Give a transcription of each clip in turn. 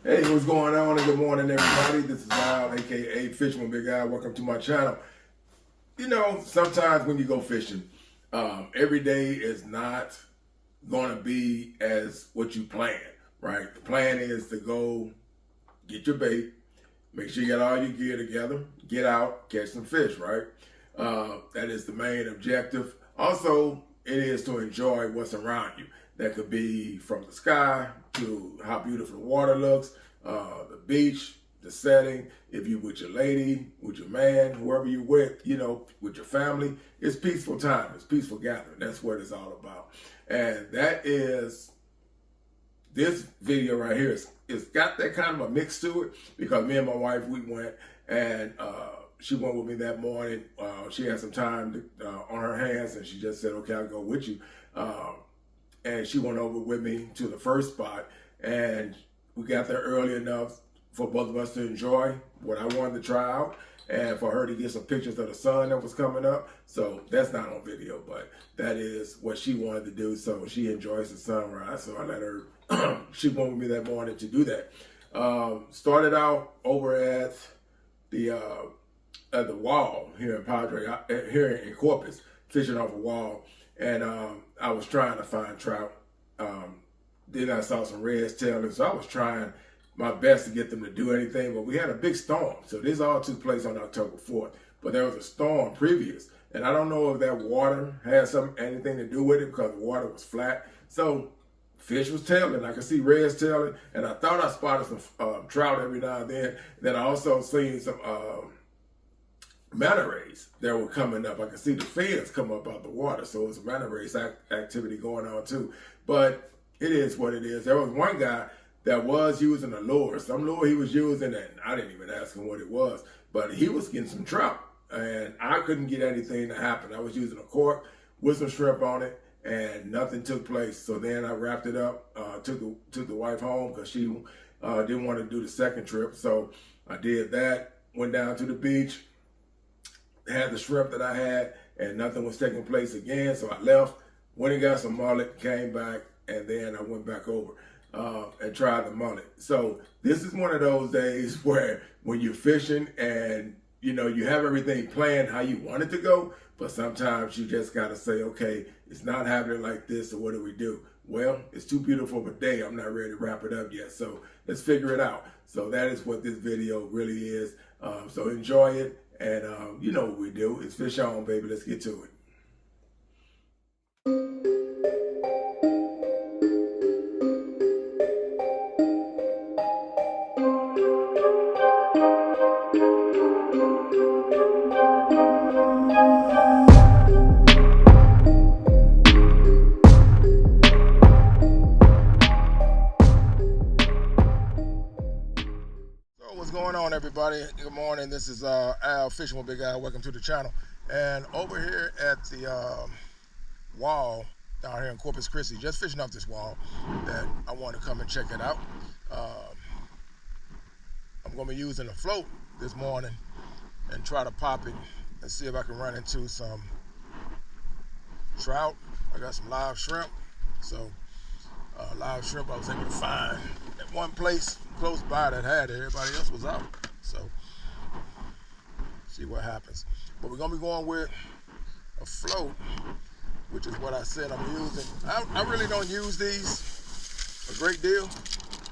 Hey, what's going on? And good morning, everybody. This is Al, aka Fisherman Big Al. Welcome to my channel. You know, sometimes when you go fishing, every day is not going to be as what you plan, right? The plan is to go get your bait, make sure you got all your gear together, get out, catch some fish, right? That is the main objective. Also, it is to enjoy what's around you. That could be from the sky to how beautiful the water looks, the beach, the setting. If you with your lady, with your man, whoever you with, you know, with your family, it's peaceful time. It's peaceful gathering. That's what it's all about. And that is this video right here. It's got that kind of a mix to it because me and my wife, we went and she went with me that morning. She had some time on her hands and she just said, okay, I'll go with you. And she went over with me to the first spot and we got there early enough for both of us to enjoy what I wanted to try out and for her to get some pictures of the sun that was coming up. So that's not on video, but that is what she wanted to do. So she enjoys the sunrise. So I let her, she went with me that morning to do that. Started out over at the wall here in Padre, here in Corpus, fishing off a wall. And I was trying to find trout. Then I saw some reds tailing, so I was trying my best to get them to do anything, but we had a big storm. So this all took place on October 4th, but there was a storm previous. And I don't know if that water had anything to do with it because the water was flat. So fish was tailing. I could see reds tailing, and I thought I spotted some trout every now and then. Then I also seen some manta rays that were coming up. I could see the fins come up out the water. So it was a manta rays activity going on too. But it is what it is. There was one guy that was using a lure. Some lure he was using, and I didn't even ask him what it was, but he was getting some trout. And I couldn't get anything to happen. I was using a cork with some shrimp on it, and nothing took place. So then I wrapped it up, took the wife home because she didn't want to do the second trip. So I did that, went down to the beach, had the shrimp that I had, and nothing was taking place again. So I left, went and got some mullet, came back, and then I went back over and tried the mullet. So this is one of those days where when you're fishing and you know you have everything planned how you want it to go, but sometimes you just gotta say, okay, it's not happening like this, so what do we do? Well, it's too beautiful of a day. I'm not ready to wrap it up yet, so let's figure it out. So that is what this video really is. So enjoy it. And you know what we do. It's fish on, baby. Let's get to it. What's going on, everybody? Good morning. This is Al, Fishing with Big Al. Welcome to the channel. And over here at the wall down here in Corpus Christi, just fishing off this wall, that I want to come and check it out. I'm going to be using a float this morning and try to pop it and see if I can run into some trout. I got some live shrimp. So live shrimp I was able to find at one place close by that had it. Everybody else was out. So see what happens. But we're gonna be going with a float, which is what I said I'm using. I really don't use these a great deal.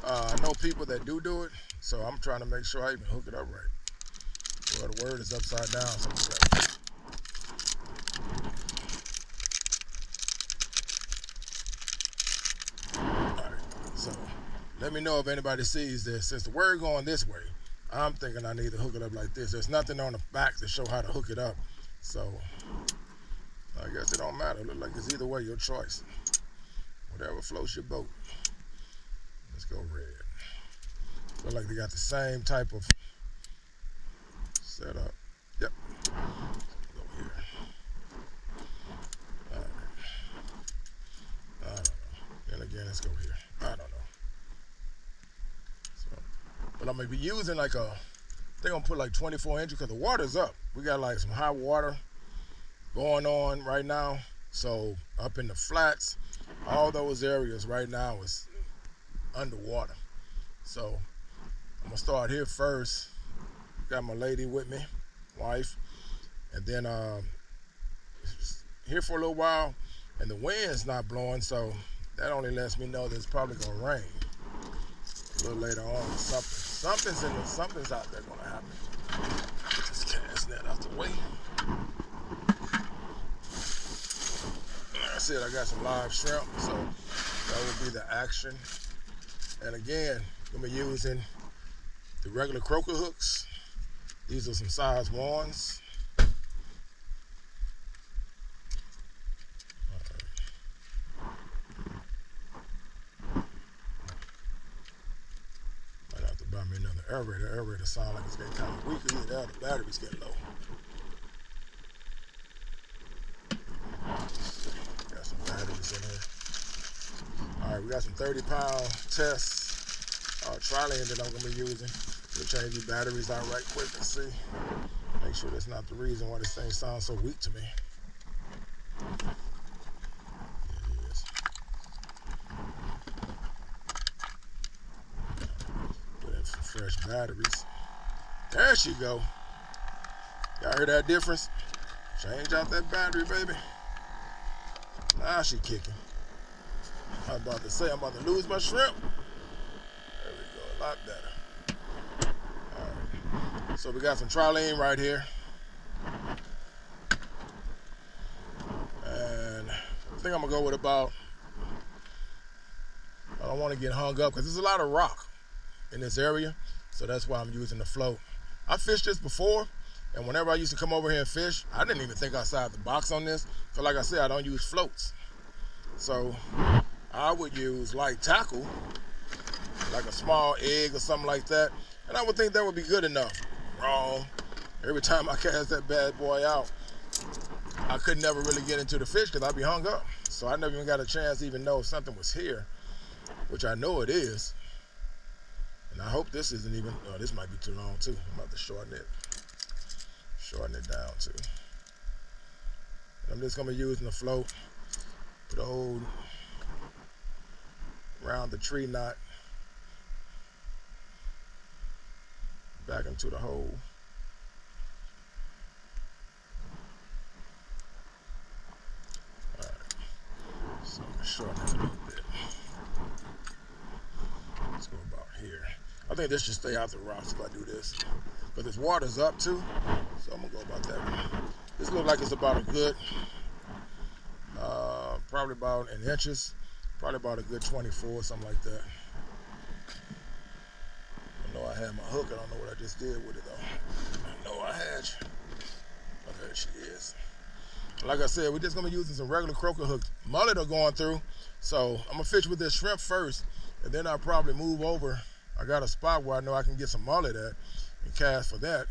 I know people that do it, so I'm trying to make sure I even hook it up right. Well, the word is upside down. So so let me know if anybody sees this. Since the word going this way, I'm thinking I need to hook it up like this. There's nothing on the back to show how to hook it up. So I guess it don't matter. Look like it's either way, your choice. Whatever floats your boat. Let's go red. Look like they got the same type of setup. Yep. Go here. All right. I don't know. And again, let's go here. I don't know. But I'm gonna be using like they're gonna put like 24 inches because the water's up. We got like some high water going on right now. So up in the flats, all those areas right now is underwater. So gonna start here first. Got my lady with me, wife, and then here for a little while, and the wind's not blowing, so that only lets me know that it's probably gonna rain a little later on. Something's out there gonna happen. Just cast that out the way. Like I said, I got some live shrimp, so that will be the action. And again, I'm gonna be using the regular croaker hooks. These are some size 1s. Might have to buy me another aerator. Aerator sound like it's getting kind of weak. Either that or the battery's getting low. Got some batteries in here. All right, we got some 30-pound tests. Trilene that I'm gonna be using. We'll change the batteries out right quick and see. Make sure that's not the reason why this thing sounds so weak to me. It is. Put in some fresh batteries. There she go. Y'all heard that difference? Change out that battery, baby. Now she kicking. I was about to say I'm about to lose my shrimp. There we go, a lot better. All right. So we got some trilene right here. And I think I'm gonna go with about, I don't want to get hung up because there's a lot of rock in this area. So that's why I'm using the float. I fished this before, and whenever I used to come over here and fish, I didn't even think outside the box on this. So like I said, I don't use floats. So I would use light tackle, like a small egg or something like that, and I would think that would be good enough. Wrong. Every time I cast that bad boy out, I could never really get into the fish because I'd be hung up. So I never even got a chance to even know if something was here, which I know it is. And I hope this isn't even, oh, this might be too long too. I'm about to shorten it down too. And I'm just gonna be using the float, put a hold around the tree knot, back into the hole. All right, so I'm gonna shorten it a little bit. Let's go about here. I think this should stay out the rocks if I do this, but this water's up too, so I'm gonna go about that way. This looks like it's about a good, probably about in inches, probably about a good 24, something like that. I know I had my hook. I don't know what I just did with it though. I know I had you. Oh, there she is. Like I said, we're just gonna be using some regular croaker hooks. Mullet are going through, so I'm gonna fish with this shrimp first, and then I'll probably move over. I got a spot where I know I can get some mullet at and cast for that.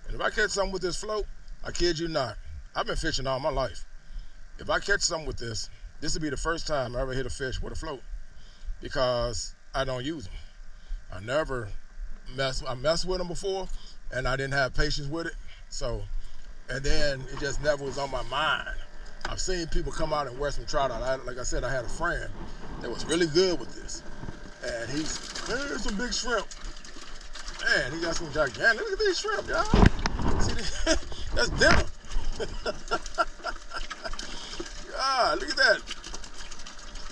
And if I catch something with this float, I kid you not, I've been fishing all my life. If I catch something with this will be the first time I ever hit a fish with a float, because I don't use them. I messed with them before, and I didn't have patience with it. So, and then it just never was on my mind. I've seen people come out and wear some trout out. Like I said, I had a friend that was really good with this, and there's some big shrimp. Man, he got some gigantic. Look at these shrimp, y'all. See, that's dinner. God, look at that.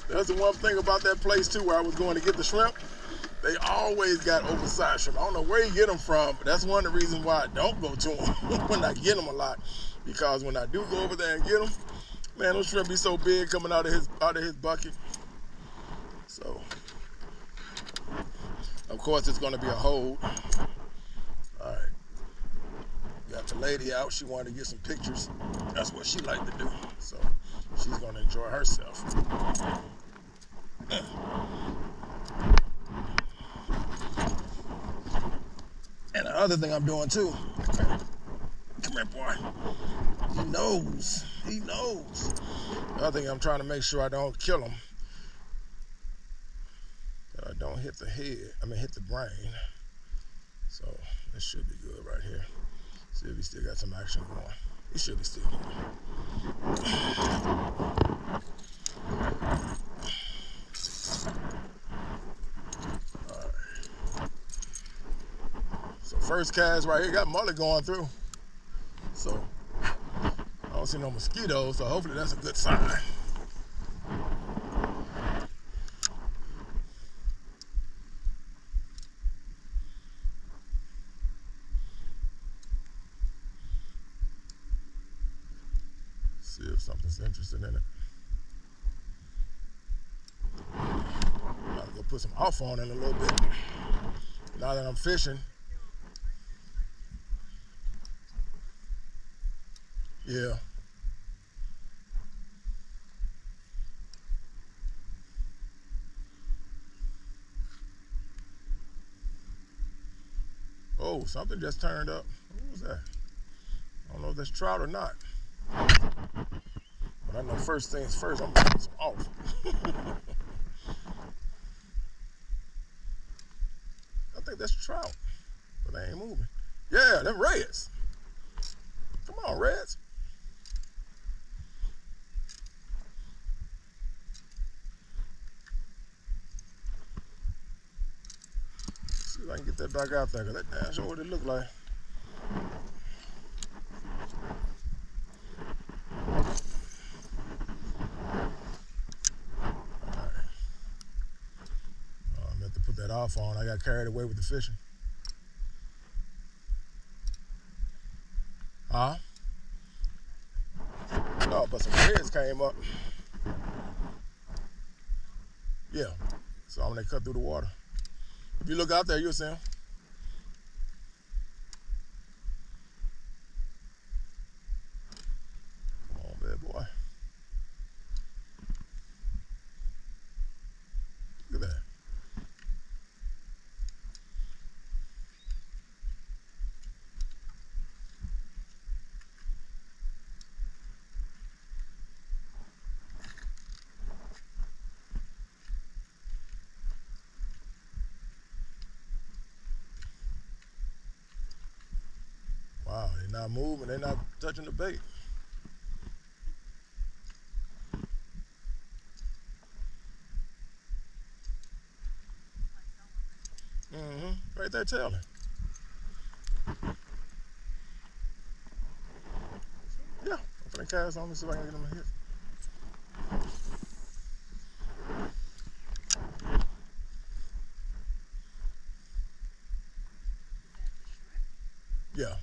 That's the one thing about that place too, where I was going to get the shrimp. They always got oversized shrimp. I don't know where you get them from, but that's one of the reasons why I don't go to them when I get them a lot. Because when I do go over there and get them, man, those shrimp be so big coming out of his bucket. So, of course, it's going to be a hold. All right. Got the lady out. She wanted to get some pictures. That's what she liked to do. So, she's going to enjoy herself. And the other thing I'm doing too, come here, boy. He knows. The other thing I'm trying to make sure I don't kill him, that I don't hit the head, hit the brain. So this should be good right here. See if he still got some action going. He should be still going. First cast right here, got mullet going through. So I don't see no mosquitoes, so hopefully that's a good sign. See if something's interested in it. Gotta go put some off on it a little bit. Now that I'm fishing. Yeah. Oh, something just turned up. What was that? I don't know if that's trout or not. But I know first things first, I'm gonna put some off. I think that's trout, but they ain't moving. Yeah, them reds. Come on, reds. See if I can get that back out there, because that damn sure what it looked like. I meant to put that off on. I got carried away with the fishing. Huh? No, but some reds came up. Yeah. So when they cut through the water. If you look out there, you'll see them. Come on, bad boy. Look at that. Wow, they're not moving, they're not touching the bait. Right there tailing. Yeah, I'm finna cast on me, see if I can get them a hit. Yeah.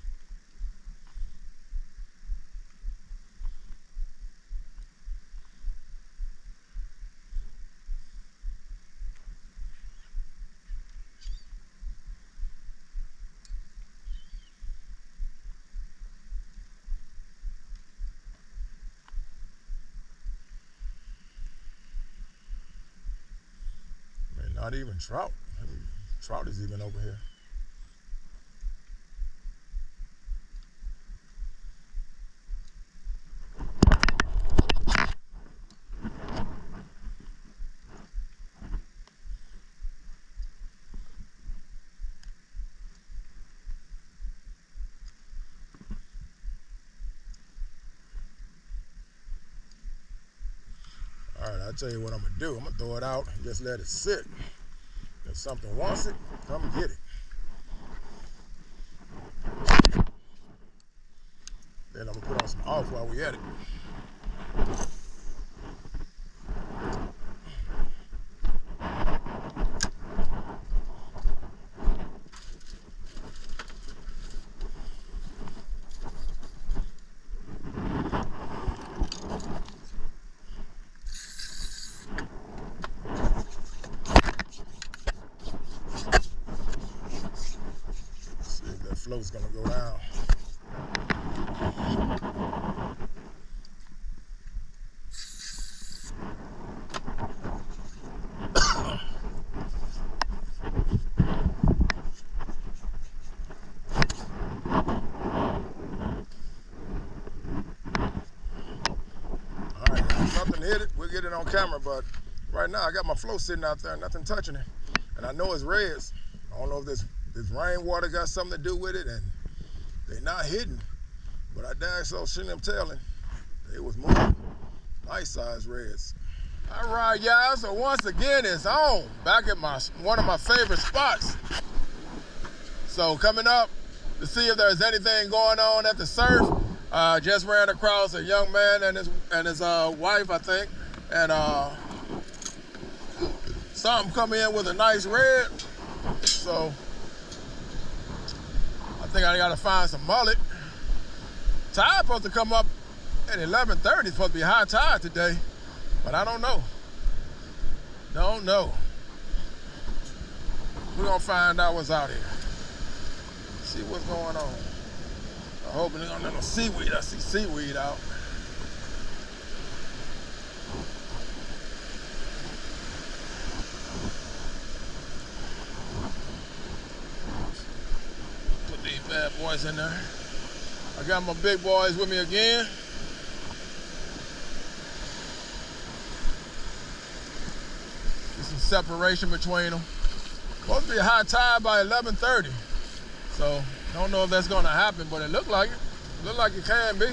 Man, not even trout. Trout is even over here. All right, I'll tell you what I'm gonna do. I'm gonna throw it out and just let it sit. If something wants it, come get it. Then I'm gonna put on some off while we at it. See if that float's gonna go down. Something hit it, we'll get it on camera, but right now I got my float sitting out there, nothing touching it. And I know it's reds. I don't know if this rainwater got something to do with it, and they're not hitting. But I dang so seen them tailing. It was moving. Nice size reds. All right, y'all, so once again it's on. Back at one of my favorite spots. So coming up to see if there's anything going on at the surf. Just ran across a young man and his wife, I think, and something come in with a nice red. So I think I gotta find some mullet. Tide supposed to come up at 11:30. It's supposed to be high tide today, but I don't know. Don't know. We're gonna find out what's out here. See what's going on. I'm hoping there's no seaweed. I see seaweed out. Put these bad boys in there. I got my big boys with me again. There's some separation between them. Supposed to be a high tide by 11:30. So, don't know if that's gonna happen, but it looked like it. Look like it can be.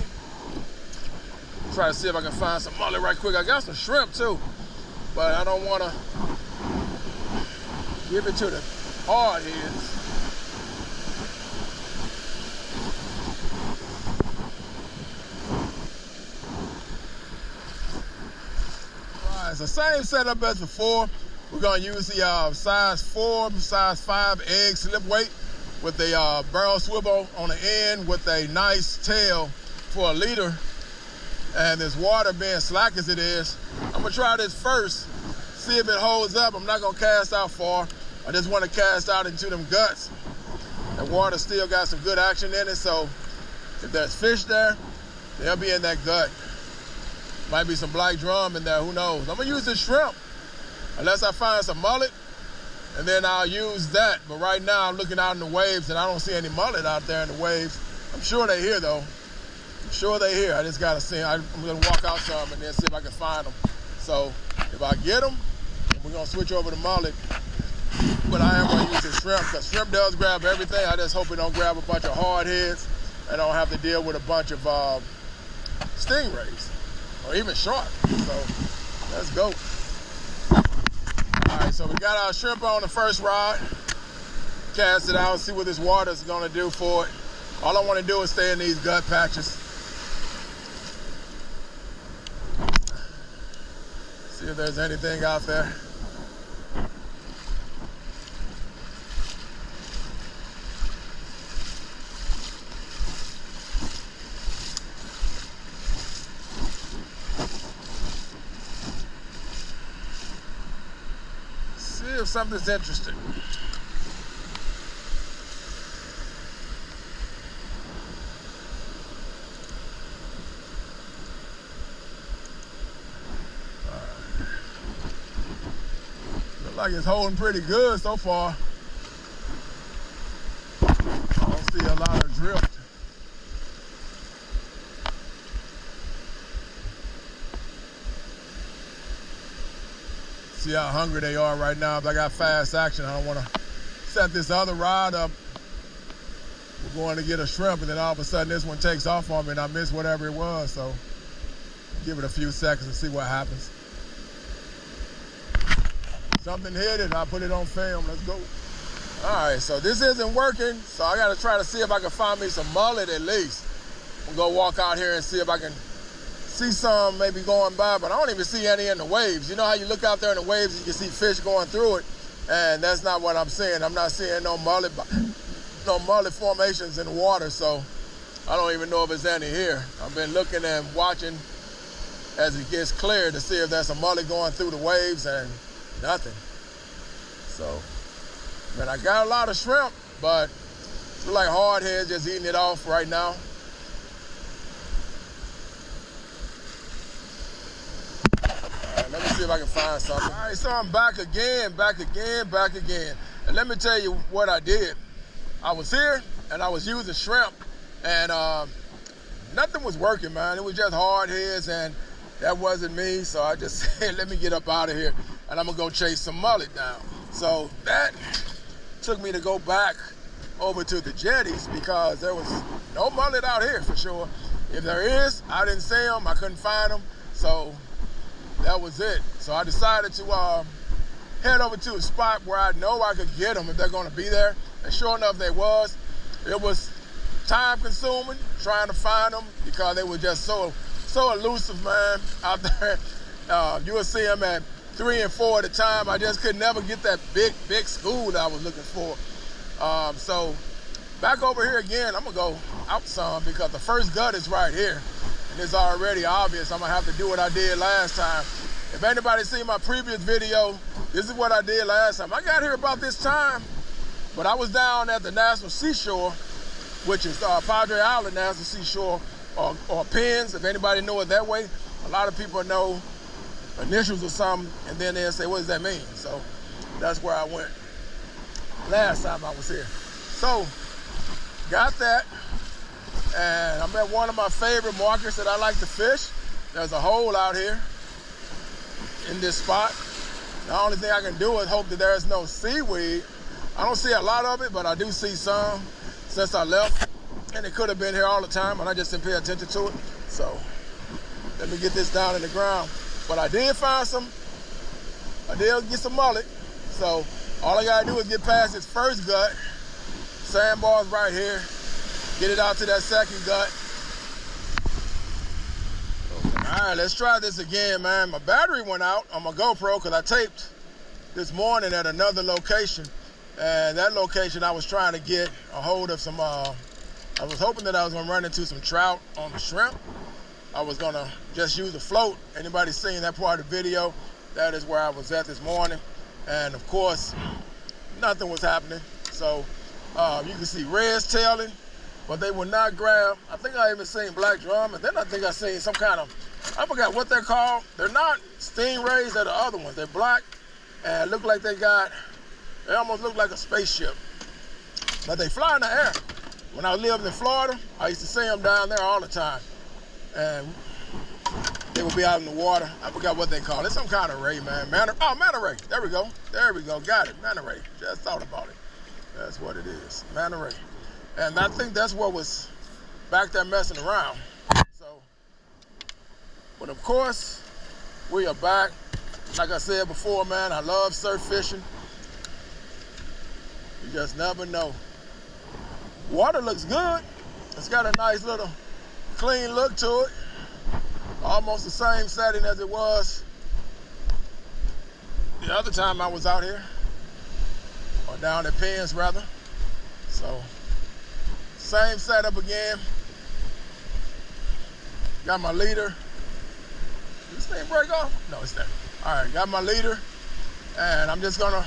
Try to see if I can find some mullet right quick. I got some shrimp too, but I don't wanna give it to the hard heads. All right, so same setup as before. We're gonna use the size 4, size 5 egg slip weight with a barrel swivel on the end with a nice tail for a leader. And this water being slack as it is, I'm gonna try this first, see if it holds up. I'm not gonna cast out far. I just wanna cast out into them guts. The water still got some good action in it, so if there's fish there, they'll be in that gut. Might be some black drum in there, who knows? I'm gonna use this shrimp, unless I find some mullet, and then I'll use that. But right now I'm looking out in the waves and I don't see any mullet out there in the waves. I'm sure they're here though. I'm sure they're here. I just gotta see. I'm gonna walk out some and then see if I can find them. So if I get them, we're gonna switch over to mullet. But I am gonna use the shrimp, because shrimp does grab everything. I just hope it don't grab a bunch of hard heads and don't have to deal with a bunch of stingrays or even sharks. So let's go. All right, so we got our shrimp on the first rod. Cast it out, see what this water is gonna do for it. All I wanna do is stay in these gut patches. See if there's anything out there. If something's interesting. Looks like it's holding pretty good so far. I don't see a lot of drift. See how hungry they are right now. If I got fast action, I don't want to set this other rod up. We're going to get a shrimp, and then all of a sudden this one takes off on me and I miss whatever it was. So give it a few seconds and see what happens. Something hit it, I put it on film. Let's go. All right, so this isn't working, so I got to try to see if I can find me some mullet at least. I'm going to walk out here and see if I can see some maybe going by, but I don't even see any in the waves. You know how you look out there in the waves, you can see fish going through it, and that's not what I'm seeing. I'm not seeing no mullet formations in the water, so I don't even know if it's any here. I've been looking and watching as it gets clear to see if there's a mullet going through the waves, and nothing. So, man, I got a lot of shrimp, but it's like hard heads just eating it off right now. Let me see if I can find something. All right, so I'm back again. And let me tell you what I did. I was here and I was using shrimp, and nothing was working, man. It was just hard heads, and that wasn't me. So I just said, let me get up out of here and I'm gonna go chase some mullet down. So that took me to go back over to the jetties because there was no mullet out here for sure. If there is, I didn't see them, I couldn't find them. So that was it. So I decided to head over to a spot where I know I could get them if they're gonna be there. And sure enough, they was. It was time consuming trying to find them because they were just so elusive, man, out there. You would see them at 3 and 4 at a time. I just could never get that big school that I was looking for. So back over here again, I'm gonna go out some because the first gut is right here. And it's already obvious I'm gonna have to do what I did last time. If anybody seen my previous video, this is what I did last time. I got here about this time, but I was down at the National Seashore, which is Padre Island National Seashore, or Pins, if anybody know it that way. A lot of people know initials or something, and then they'll say, what does that mean? So that's where I went last time I was here. So, got that, and I'm at one of my favorite markets that I like to fish. There's a hole out here in this spot. The only thing I can do is hope that there's no seaweed. I don't see a lot of it, but I do see some since I left. And it could have been here all the time, and I just didn't pay attention to it. So let me get this down in the ground. But I did find some. I did get some mullet. So all I gotta do is get past this first gut. Sandbars right here. Get it out to that second gut. All right, let's try this again, man. My battery went out on my GoPro because I taped this morning at another location. And that location I was trying to get a hold of some, I was hoping that I was gonna run into some trout on the shrimp. I was gonna just use a float. Anybody seen that part of the video? That is where I was at this morning. And of course, nothing was happening. So you can see reds tailing, but they will not grab. I think I even seen black drum, and then I think I seen some kind of, I forgot what they're called. They're not stingrays, they're the other ones. They're black and look like they almost look like a spaceship. But they fly in the air. When I lived in Florida, I used to see them down there all the time. And they would be out in the water. I forgot what they call it. It's some kind of ray, man. Manta ray. There we go. There we go. Got it. Manta ray. Just thought about it. That's what it is. Manta ray. And I think that's what was back there messing around. So, but of course, we are back. Like I said before, man, I love surf fishing. You just never know. Water looks good. It's got a nice little clean look to it. Almost the same setting as it was the other time I was out here. Or down at Pins, rather. So, same setup again. Got my leader. Did this thing break off? No, it's there. All right, got my leader. And I'm just gonna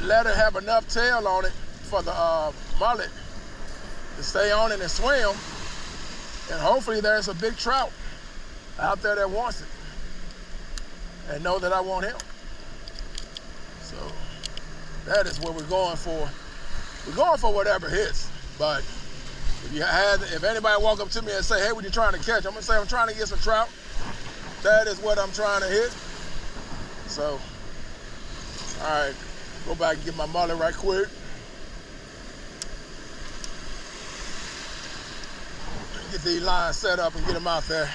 let it have enough tail on it for the mullet to stay on it and swim. And hopefully there's a big trout out there that wants it and know that I want him. So that is what we're going for. We're going for whatever hits. But if anybody walk up to me and say, hey, what you trying to catch? I'm gonna say I'm trying to get some trout. That is what I'm trying to hit. So, all right, go back and get my mullet right quick. Get these lines set up and get them out there.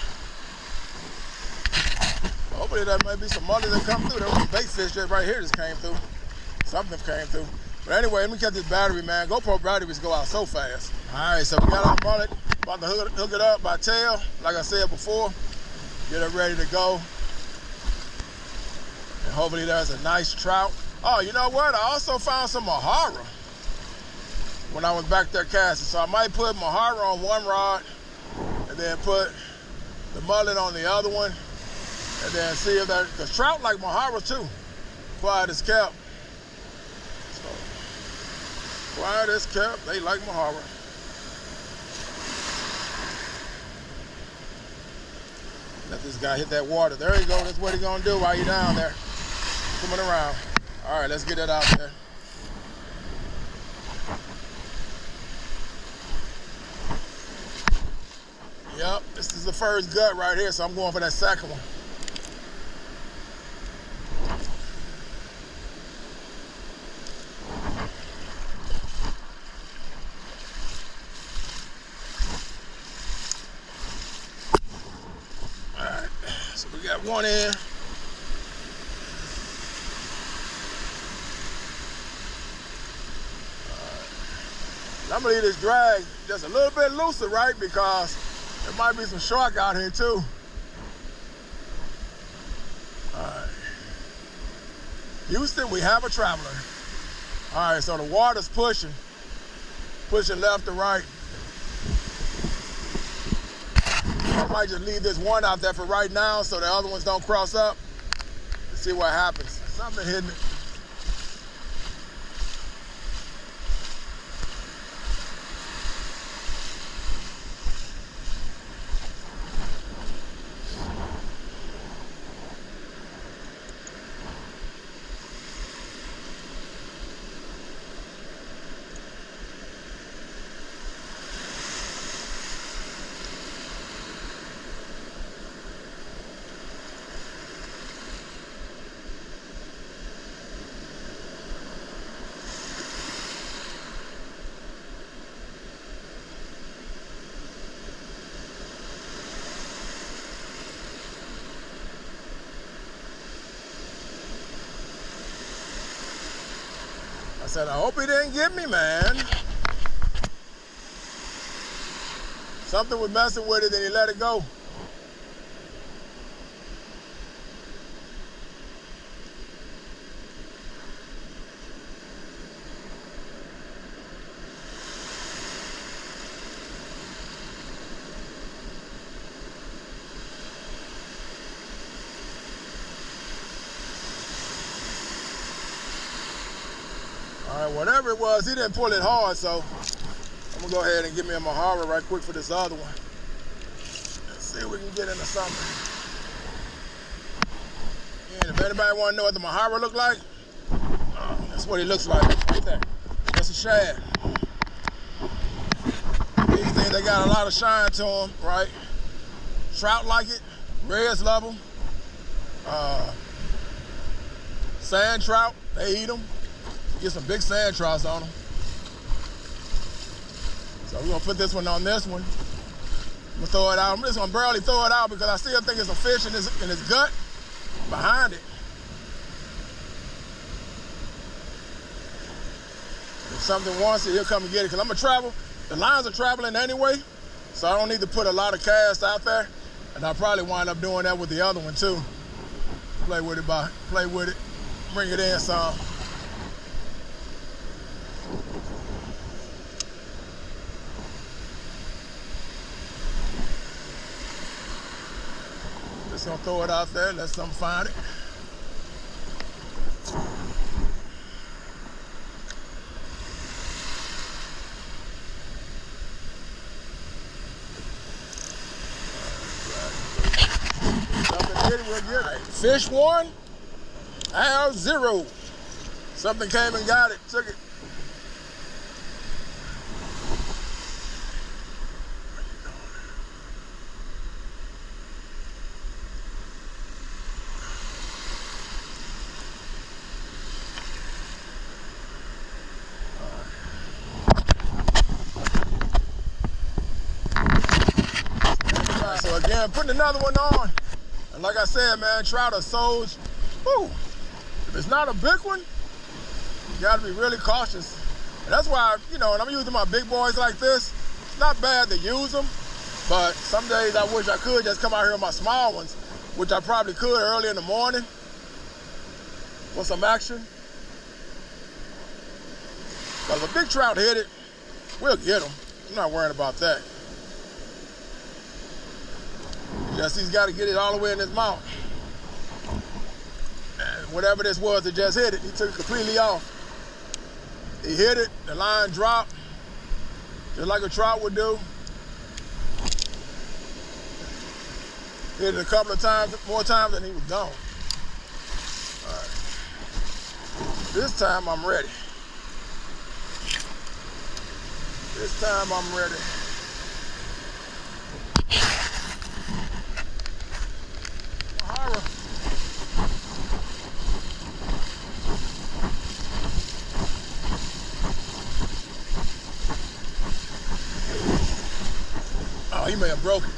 Hopefully there may be some mullet that come through. There was a bait fish that right here just came through. Something came through. But anyway, let me get this battery, man. GoPro batteries go out so fast. All right, so we got our mullet. About to hook it up by tail, like I said before. Get it ready to go. And hopefully there's a nice trout. Oh, you know what? I also found some Mahara when I was back there casting. So I might put Mahara on one rod and then put the mullet on the other one. And then see if that, because trout like Mahara too. Quiet as kept. So, quiet as kept, they like Mahara. Let this guy hit that water. There you go, that's what he's gonna do while you're down there. Coming around. All right, let's get it out there. Yep, this is the first gut right here, so I'm going for that second one. We got one in. I'm gonna leave this drag just a little bit looser, right? Because there might be some shark out here too. All right. Houston, we have a traveler. All right, so the water's pushing left to right. I might just leave this one out there for right now so the other ones don't cross up. Let's see what happens. Something hitting it. I said, I hope he didn't get me, man. Something was messing with it and he let it go. All right, whatever it was, he didn't pull it hard, so I'm gonna go ahead and get me a Mahara right quick for this other one. Let's see if we can get into something. And if anybody wanna know what the Mahara look like, that's what he looks like right there. That's a shad. These things, they got a lot of shine to them, right? Trout like it, reds love them. Sand trout, they eat them. Get some big sand trouts on them. So we're gonna put this one on this one. I'm gonna throw it out. I'm just gonna barely throw it out because I still think there's a fish in his gut behind it. If something wants it, he'll come and get it. Because I'm gonna travel. The lines are traveling anyway, so I don't need to put a lot of cast out there. And I'll probably wind up doing that with the other one too. Play with it, bring it in some. Just gonna throw it out there, let something find it. Fish one, Al zero. Something came and got it, took it. So again, putting another one on. And like I said, man, trout are so, whew, if it's not a big one, you gotta be really cautious. And that's why, you know, when I'm using my big boys like this, it's not bad to use them, but some days I wish I could just come out here with my small ones, which I probably could early in the morning with some action. But if a big trout hit it, we'll get them. I'm not worrying about that. Just he's got to get it all the way in his mouth. And whatever this was that just hit it, he took it completely off. He hit it, the line dropped, just like a trout would do. Hit it a couple of times, more times, and he was gone. All right. This time I'm ready. This time I'm ready. Oh, he may have broke it.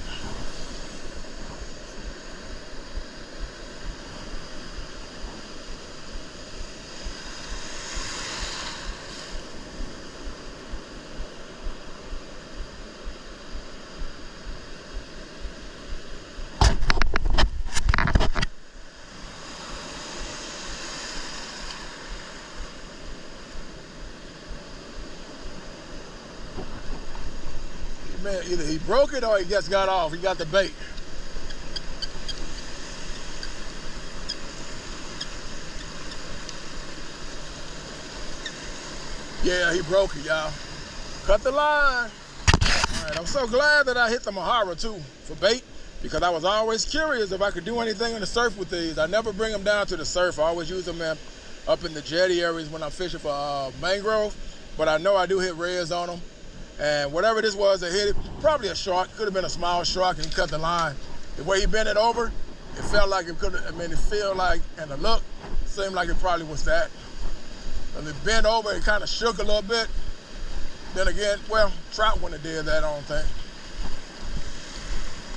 Man, either he broke it or he just got off. He got the bait. Yeah, he broke it, y'all. Cut the line. All right, I'm so glad that I hit the Mahara too for bait, because I was always curious if I could do anything in the surf with these. I never bring them down to the surf. I always use them up in the jetty areas when I'm fishing for mangrove, but I know I do hit reds on them. And whatever this was that hit it, probably a shark, could have been a small shark, and he cut the line. The way he bent it over, it felt like it could have, it felt like, and the look, seemed like it probably was that. And it bent over, it kind of shook a little bit. Then again, well, trout wouldn't have did that, I don't think.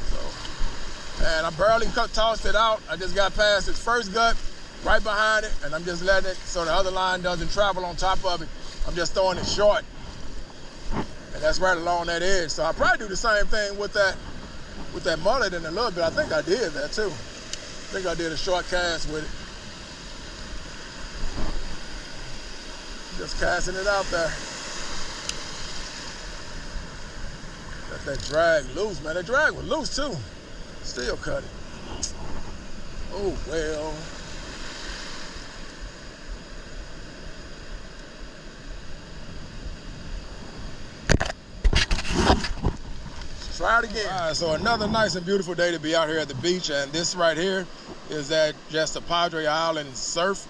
So, and I barely tossed it out. I just got past its first gut, right behind it, and I'm just letting it so the other line doesn't travel on top of it. I'm just throwing it short. And that's right along that edge. So I'll probably do the same thing with that mullet in a little bit. I think I did that too. I think I did a short cast with it. Just casting it out there. Let that drag loose, man. That drag was loose too. Still cut it. Oh, well. Try it again. All right, so another nice and beautiful day to be out here at the beach, and this right here is at just the Padre Island Surf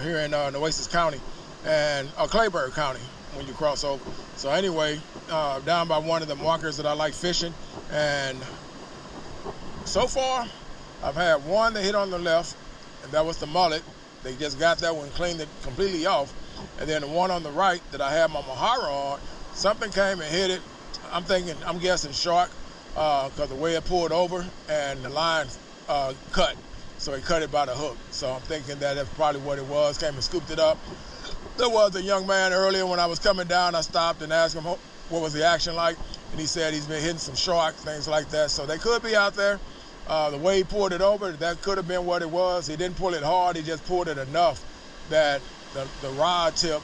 here in Nueces County and Clayburgh County when you cross over. So anyway, down by one of the markers that I like fishing, and so far I've had one that hit on the left, and that was the mullet. They just got that one, cleaned it completely off, and then the one on the right that I had my Mahara on, something came and hit it. I'm guessing shark, because the way it pulled over and the line cut. So he cut it by the hook. So I'm thinking that that's probably what it was, came and scooped it up. There was a young man earlier when I was coming down, I stopped and asked him what was the action like, and he said he's been hitting some sharks, things like that. So they could be out there. The way he pulled it over, that could have been what it was. He didn't pull it hard, he just pulled it enough that the rod tip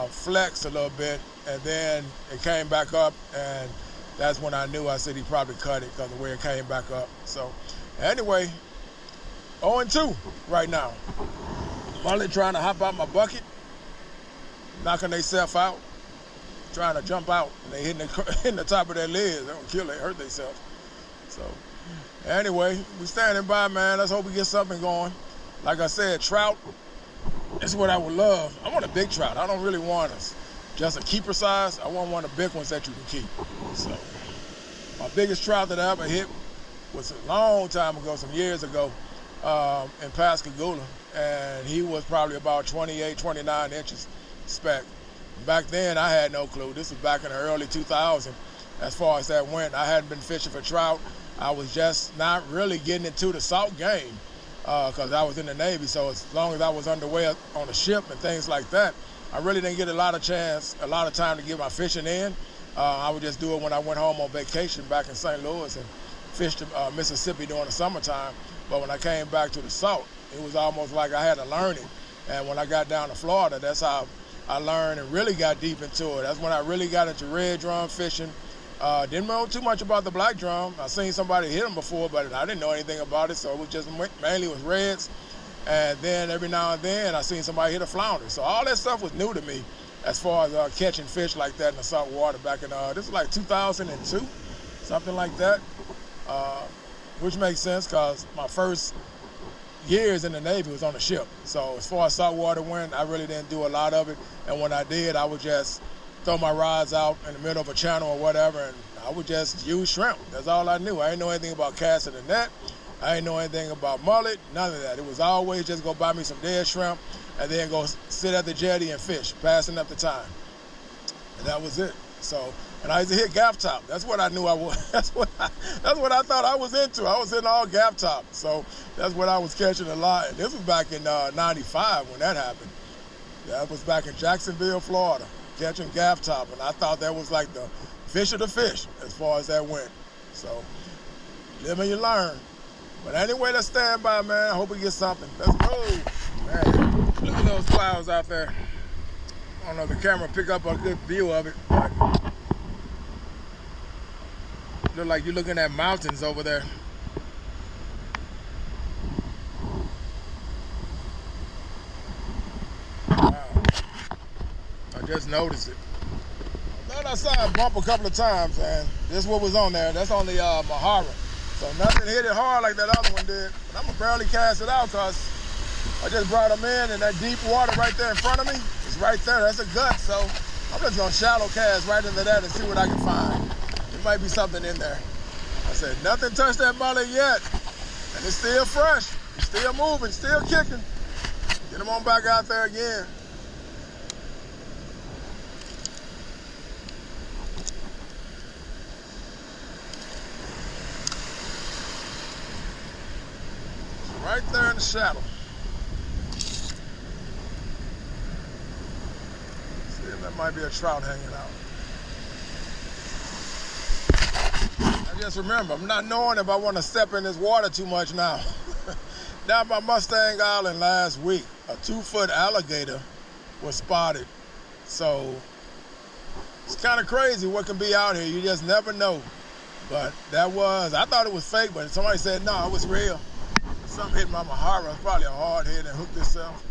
flexed a little bit, and then it came back up, and that's when I knew. I said he probably cut it because the way it came back up. So anyway, 0-2 right now. Mullet trying to hop out my bucket, knocking themselves out, trying to jump out, and they hitting the top of their legs. They don't kill, they hurt themselves. So anyway, we standing by, man. Let's hope we get something going. Like I said, trout is what I would love. I want a big trout. I don't really want just a keeper size. I want one of the big ones that you can keep. So my biggest trout that I ever hit was a long time ago, some years ago, in Pascagoula, and he was probably about 28, 29 inches spec. Back then, I had no clue. This was back in the early 2000s. As far as that went, I hadn't been fishing for trout. I was just not really getting into the salt game because I was in the Navy. So as long as I was underway on a ship and things like that, I really didn't get a lot of time to get my fishing in. I would just do it when I went home on vacation back in St. Louis and fished Mississippi during the summertime. But when I came back to the salt, it was almost like I had to learn it. And when I got down to Florida, that's how I learned and really got deep into it. That's when I really got into red drum fishing. Didn't know too much about the black drum. I seen somebody hit them before, but I didn't know anything about it. So it was just mainly with reds. And then every now and then I seen somebody hit a flounder. So all that stuff was new to me as far as catching fish like that in the salt water back in, this was like 2002, something like that. Which makes sense because my first years in the Navy was on a ship. So as far as saltwater went, I really didn't do a lot of it. And when I did, I would just throw my rods out in the middle of a channel or whatever, and I would just use shrimp. That's all I knew. I didn't know anything about casting a net. I didn't know anything about mullet, none of that. It was always just go buy me some dead shrimp and then go sit at the jetty and fish, passing up the time. And that was it. So, and I used to hit gaff top. That's what I knew I was. That's what I thought I was into. I was hitting all gaff top. So that's what I was catching a lot. And this was back in 95 when that happened. That was back in Jacksonville, Florida, catching gaff top. And I thought that was like the fish of the fish as far as that went. So live and you learn. But anyway, let's stand by, man. I hope we get something. Let's go. Man, look at those clouds out there. I don't know if the camera pick up a good view of it, but Look like you're looking at mountains over there. Wow. I just noticed it. I thought I saw it bump a couple of times, and this is what was on there. That's on the Mahara. So nothing hit it hard like that other one did. But I'm going to barely cast it out because I just brought them in, and that deep water right there in front of me is right there. That's a gut, so I'm just going to shallow cast right into that and see what I can find. There might be something in there. I said, nothing touched that mullet yet. And it's still fresh. It's still moving, still kicking. Get them on back out there again. Right there in the shadow. See if that might be a trout hanging out. I just remember, I'm not knowing if I want to step in this water too much now. Down by Mustang Island last week, a 2-foot alligator was spotted. So it's kind of crazy what can be out here. You just never know. But that was, I thought it was fake, but somebody said, no, it was real. Something hit my Mahara. It's probably a hard head and hooked itself.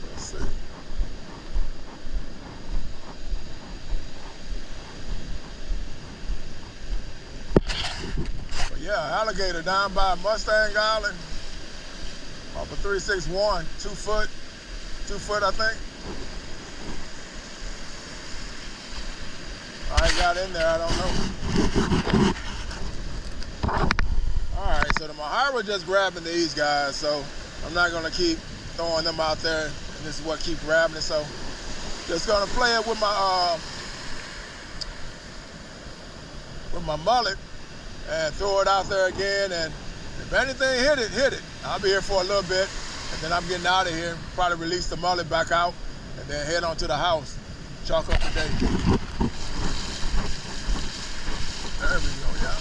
Let's see. But yeah, alligator down by Mustang Island. Off of 361, 2 foot. 2 foot, I think. I ain't got in there, I don't know. Alright, so the Mahara just grabbing these guys, so I'm not going to keep throwing them out there, and this is what keep grabbing it, so just going to play it with my mullet and throw it out there again, and if anything hit it. I'll be here for a little bit, and then I'm getting out of here, probably release the mullet back out, and then head on to the house, chalk up the day. There we go, y'all.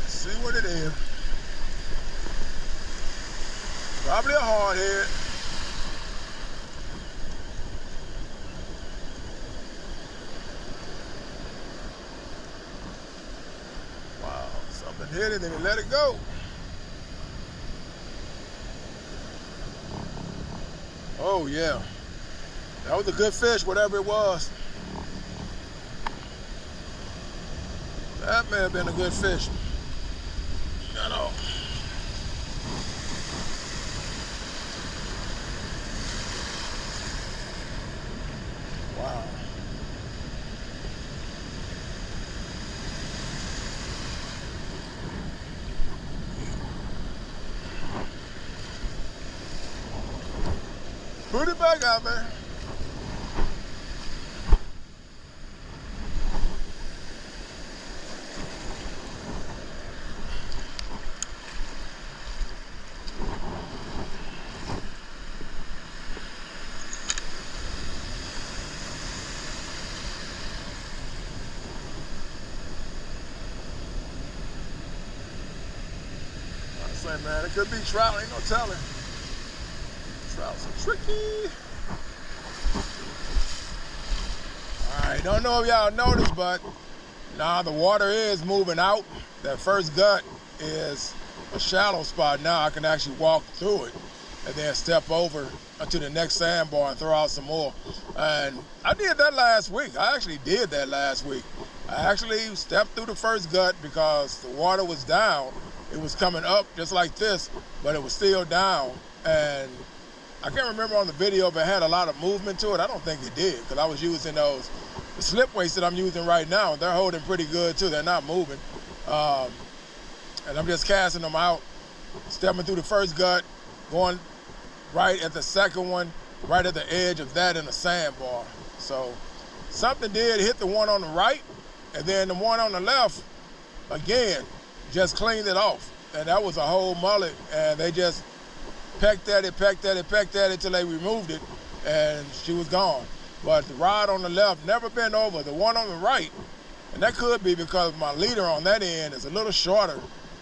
See what it is. Probably a hard head. Wow, something hit it and it let it go. Oh yeah, that was a good fish, whatever it was. That may have been a good fish. I know. Wow. Put it back out there. I say, man, it could be trout, ain't no telling. Trouts are tricky. Alright, don't know if y'all noticed, but now the water is moving out. That first gut is a shallow spot. Now I can actually walk through it and then step over to the next sandbar and throw out some more. And I did that last week. I actually did that last week. I actually stepped through the first gut because the water was down. It was coming up just like this, but it was still down. And I can't remember on the video if it had a lot of movement to it. I don't think it did, because I was using the slip weights that I'm using right now. They're holding pretty good too. They're not moving. And I'm just casting them out, stepping through the first gut, going right at the second one, right at the edge of that in a sandbar. So something did hit the one on the right, and then the one on the left, again, just cleaned it off. And that was a whole mullet, and they just pecked at it till they removed it, and she was gone. But the rod on the left never bent over. The one on the right, and that could be because my leader on that end is a little shorter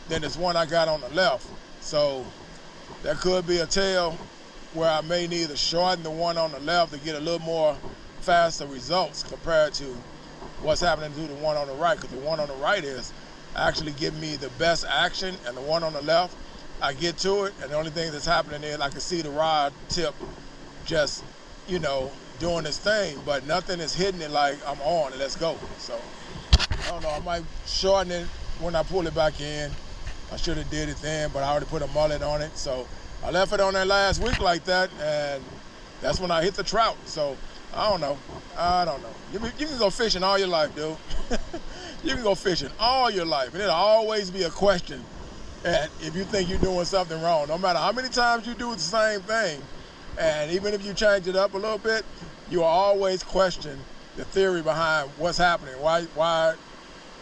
than this one I got on the left. So that could be a tell where I may need to shorten the one on the left to get a little more faster results compared to what's happening to the one on the right, because the one on the right is actually giving me the best action, and the one on the left, I get to it, and the only thing that's happening is I can see the rod tip just, you know, doing its thing, but nothing is hitting it like I'm on and let's go. So I don't know, I might shorten it when I pull it back in. I should have did it then, but I already put a mullet on it. So I left it on that last week like that, and that's when I hit the trout. So I don't know. You can go fishing all your life, dude. You can go fishing all your life, and it'll always be a question if you think you're doing something wrong. No matter how many times you do the same thing, and even if you change it up a little bit, you'll always question the theory behind what's happening, why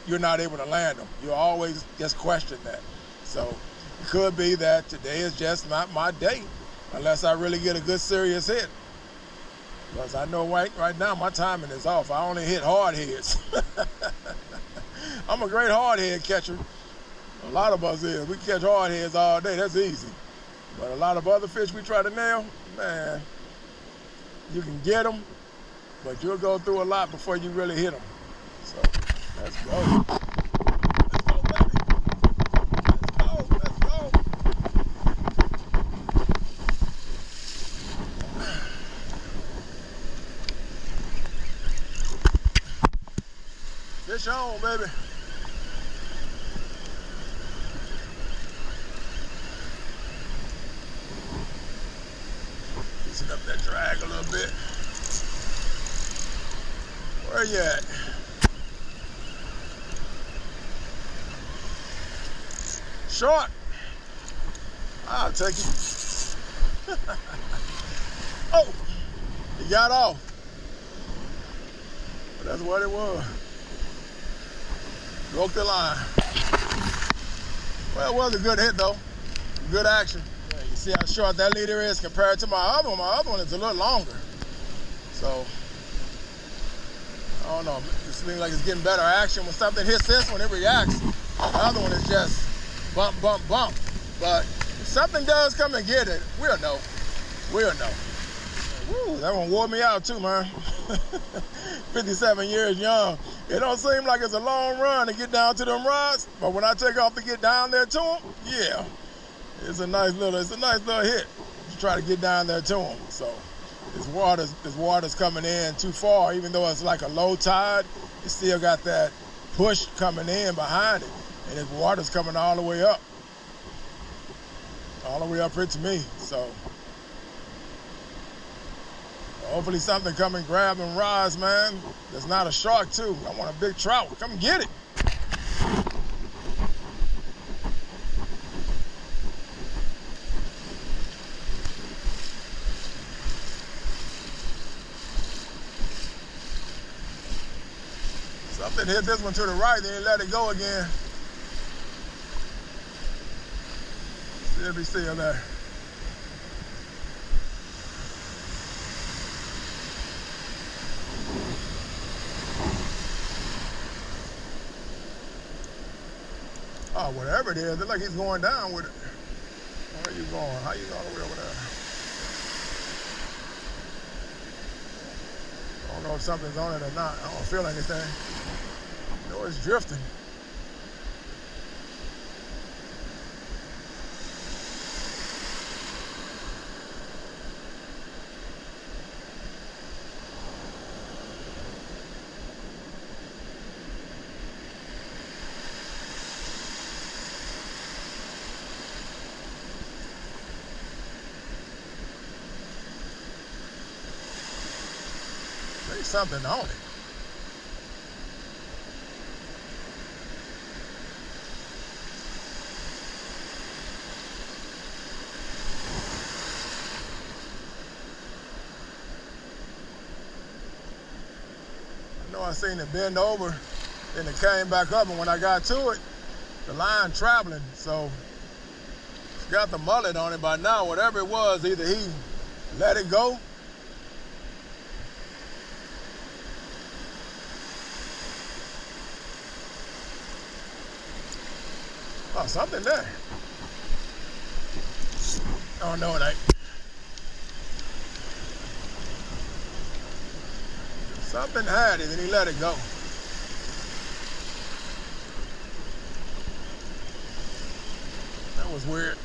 you're not able to land them. You'll always just question that. So it could be that today is just not my day unless I really get a good serious hit. Because I know right now my timing is off. I only hit hard heads. I'm a great hard head catcher. A lot of us is. We catch hard heads all day. That's easy. But a lot of other fish we try to nail, man, you can get them, but you'll go through a lot before you really hit them. So let's go. Let's go, baby. Let's go. Fish on, baby. Loosen up that drag a little bit. Where you at? Short. I'll take it. Oh, he got off. But that's what it was. Broke the line. Well, it was a good hit though. Good action. Yeah, you see how short that leader is compared to my other one. My other one is a little longer. So, I don't know. It seems like it's getting better action. When something hits this one, it reacts. The other one is just bump, bump, bump. But if something does come and get it, we'll know. We'll know. Woo, that one wore me out too, man. 57 years young. It don't seem like it's a long run to get down to them rods, but when I take off to get down there to them, yeah, it's a nice little hit. You try to get down there to them. So this water's coming in too far, even though it's like a low tide, it still got that push coming in behind it, and this water's coming all the way up into me. So hopefully something come and grab them rods, man. That's not a shark too. I want a big trout. Come get it. Something hit this one to the right, then let it go again. Still be still there. Oh, whatever it is, it looks like he's going down with it. Where are you going? How you going all the way over there? I don't know if something's on it or not. I don't feel anything. You know, it's drifting. There's something on it. I know I seen it bend over, then it came back up, and when I got to it, the line traveling, so it's got the mullet on it by now. Whatever it was, either he let it go oh, something there. Oh no, it ain't. Something had it and he let it go. That was weird.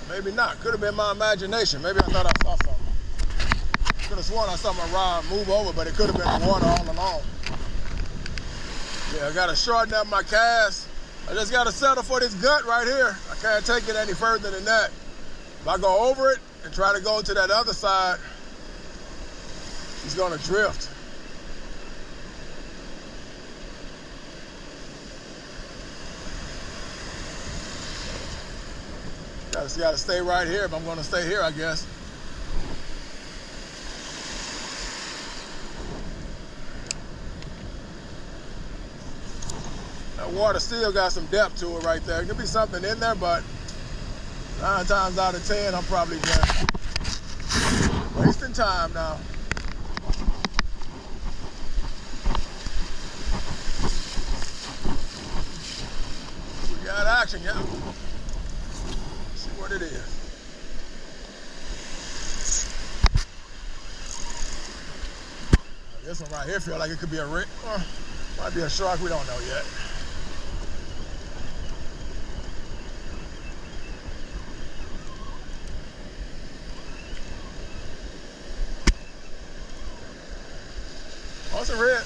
Maybe not. Could have been my imagination. Maybe I thought I saw something. Could have sworn I saw my rod move over, but it could have been the water all along. Yeah, I got to shorten up my cast. I just got to settle for this gut right here. I can't take it any further than that. If I go over it and try to go to that other side, he's going to drift. Just got to stay right here if I'm going to stay here, I guess. That water still got some depth to it right there. There could be something in there, but 9 times out of 10, I'm probably just wasting time now. We got action, yeah. See what it is. This one right here feel like it could be a rig, or might be a shark. We don't know yet. Oh, it's a red.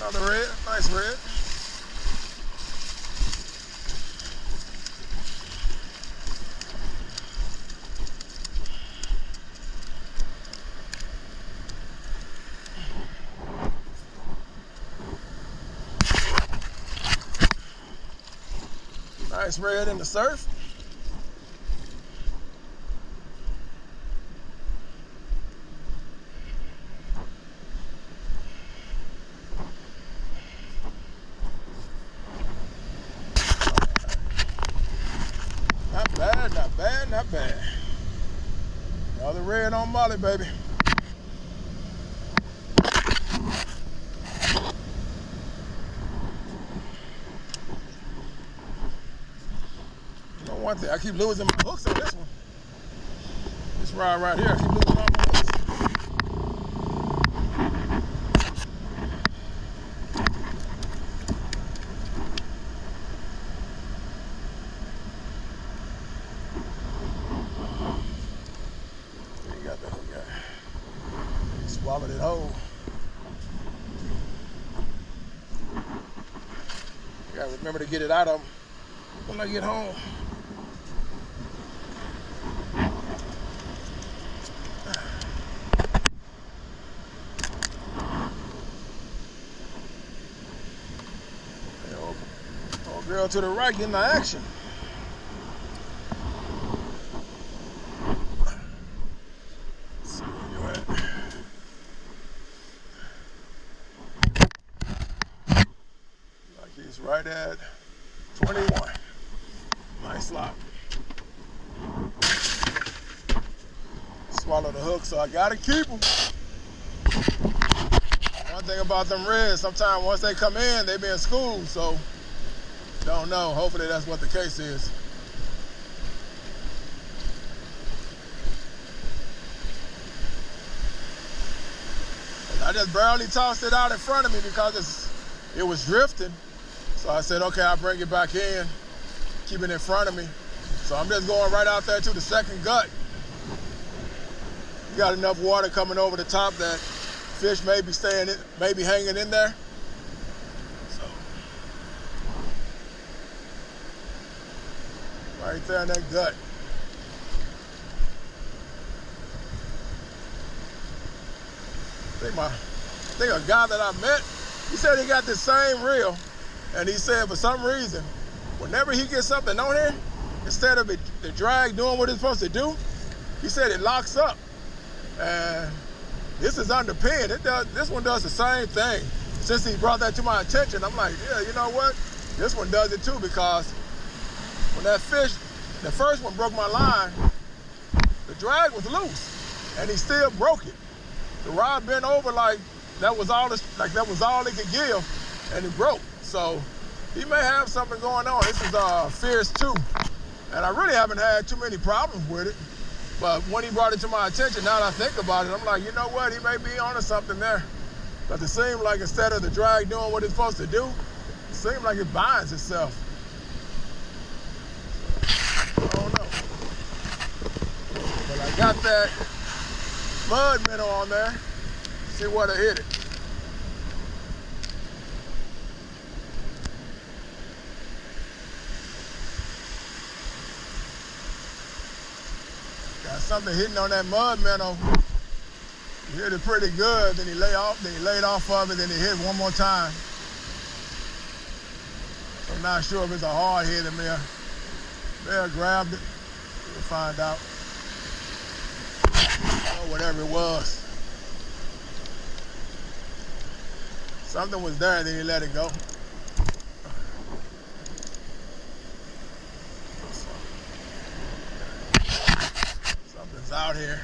Another red, nice red. Nice red in the surf. Not bad, not bad, not bad. Another red on Molly, baby. One thing, I keep losing my hooks on this one. This rod right here, I keep losing all my hooks. You got the hook guy. Swallowed it whole. You gotta remember to get it out of them when I get home. Girl to the right getting the action. Let's see where you at. Like he's right at 21. Nice lock. Swallow the hook, so I gotta keep them. One thing about them reds, sometimes once they come in, they be in school, so don't know. Hopefully that's what the case is. I just barely tossed it out in front of me because it was drifting. So I said, okay, I'll bring it back in, keep it in front of me. So I'm just going right out there to the second gut. Got enough water coming over the top that fish may be maybe hanging in there. Right there in that gut. I think a guy that I met, he said he got this same reel, and he said for some reason, whenever he gets something on here, instead of the drag doing what it's supposed to do, he said it locks up. And this is underpinned. This one does the same thing. Since he brought that to my attention, I'm like, yeah, you know what? This one does it too, because when that fish, the first one broke my line, the drag was loose, and he still broke it. The rod bent over like that was all it could give, and it broke. So he may have something going on. This is Fierce 2, and I really haven't had too many problems with it. But when he brought it to my attention, now that I think about it, I'm like, you know what? He may be onto something there. But it seemed like instead of the drag doing what it's supposed to do, it seemed like it binds itself. I don't know. But I got that mud minnow on there. See what I hit it. Got something hitting on that mud minnow. He hit it pretty good, then he laid off of it, then he hit it one more time. So I'm not sure if it's a hard hit or may have grabbed it. We'll find out. Or whatever it was. Something was there, then he let it go. Something's out here.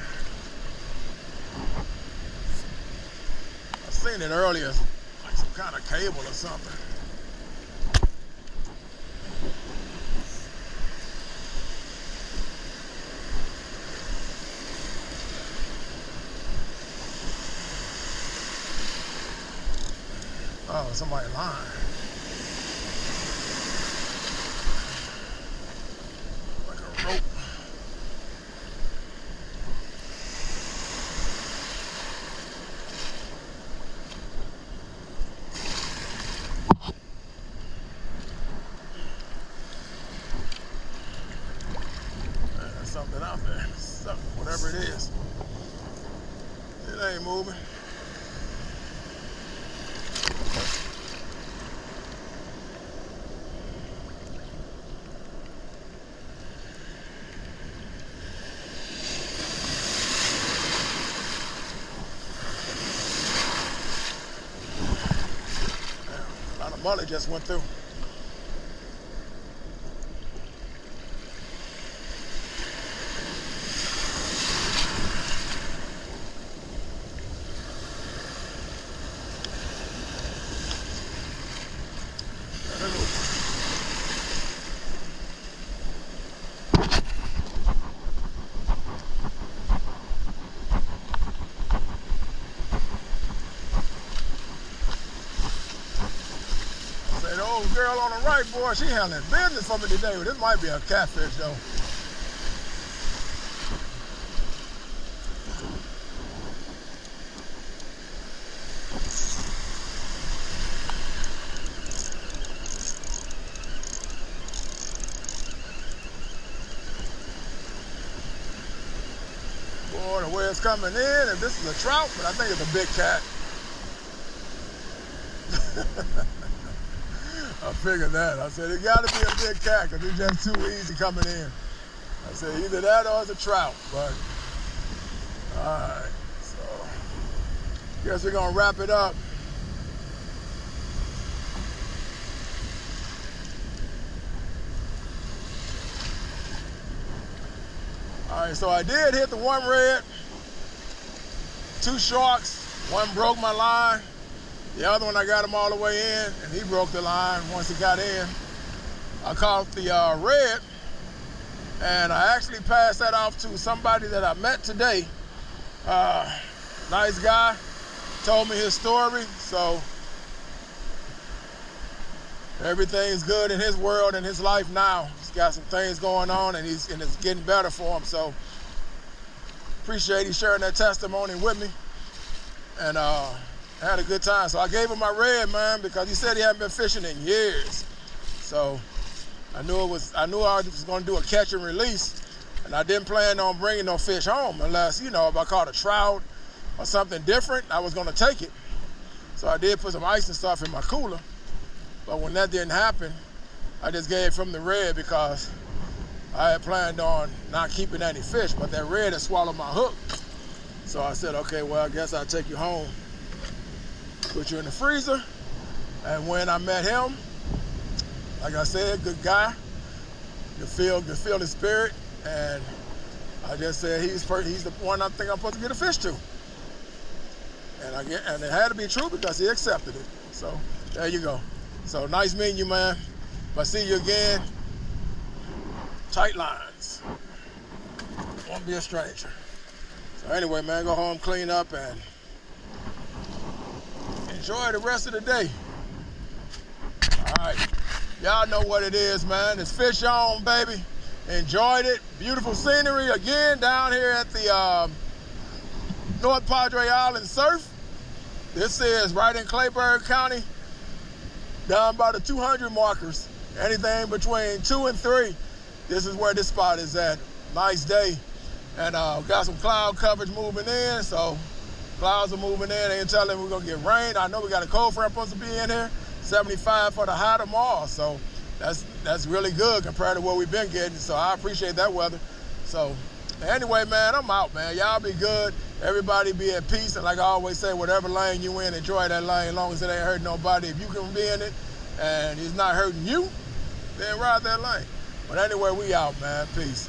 I seen it earlier, like some kind of cable or something. Oh, somebody lying. Like a rope. There's something out there. Something, whatever it is. It ain't moving. Mullet just went through. Girl on the right, boy, she handling business for me today. This might be a catfish, though. Boy, the way it's coming in, if this is a trout, but I think it's a big cat. I figured that. I said, it got to be a big cat because it's just too easy coming in. I said, either that or it's a trout. But, all right. So, guess we're going to wrap it up. All right, so I did hit the one red, 2 sharks. One broke my line. The other one, I got him all the way in, and he broke the line once he got in. I caught the red, and I actually passed that off to somebody that I met today. Nice guy, told me his story, so everything's good in his world and his life now. He's got some things going on, and it's getting better for him, so appreciate he sharing that testimony with me. And I had a good time. So I gave him my red, man, because he said he hadn't been fishing in years. So I knew I was going to do a catch and release, and I didn't plan on bringing no fish home unless, you know, if I caught a trout or something different, I was gonna take it. So I did put some ice and stuff in my cooler. But when that didn't happen, I just gave from the red because I had planned on not keeping any fish, but that red had swallowed my hook. So I said, okay, well, I guess I'll take you home, put you in the freezer. And when I met him, like I said, good guy. You feel his spirit. And I just said, he's the one I think I'm supposed to get a fish to. And it had to be true because he accepted it. So there you go. So nice meeting you, man. If I see you again, tight lines. Won't be a stranger. So anyway, man, go home, clean up, and enjoy the rest of the day. All right. Y'all know what it is, man. It's fish on, baby. Enjoyed it. Beautiful scenery again down here at the North Padre Island Surf. This is right in Clayburgh County, down by the 200 markers. Anything between 2 and 3, this is where this spot is at. Nice day. And got some cloud coverage moving in, so clouds are moving in. They ain't telling we're gonna get rain. I know we got a cold front supposed to be in here. 75 for the high tomorrow, so that's really good compared to what we've been getting. So I appreciate that weather. So anyway, man, I'm out, man. Y'all be good. Everybody be at peace. And like I always say, whatever lane you in, enjoy that lane as long as it ain't hurting nobody. If you can be in it and it's not hurting you, then ride that lane. But anyway, we out, man. Peace.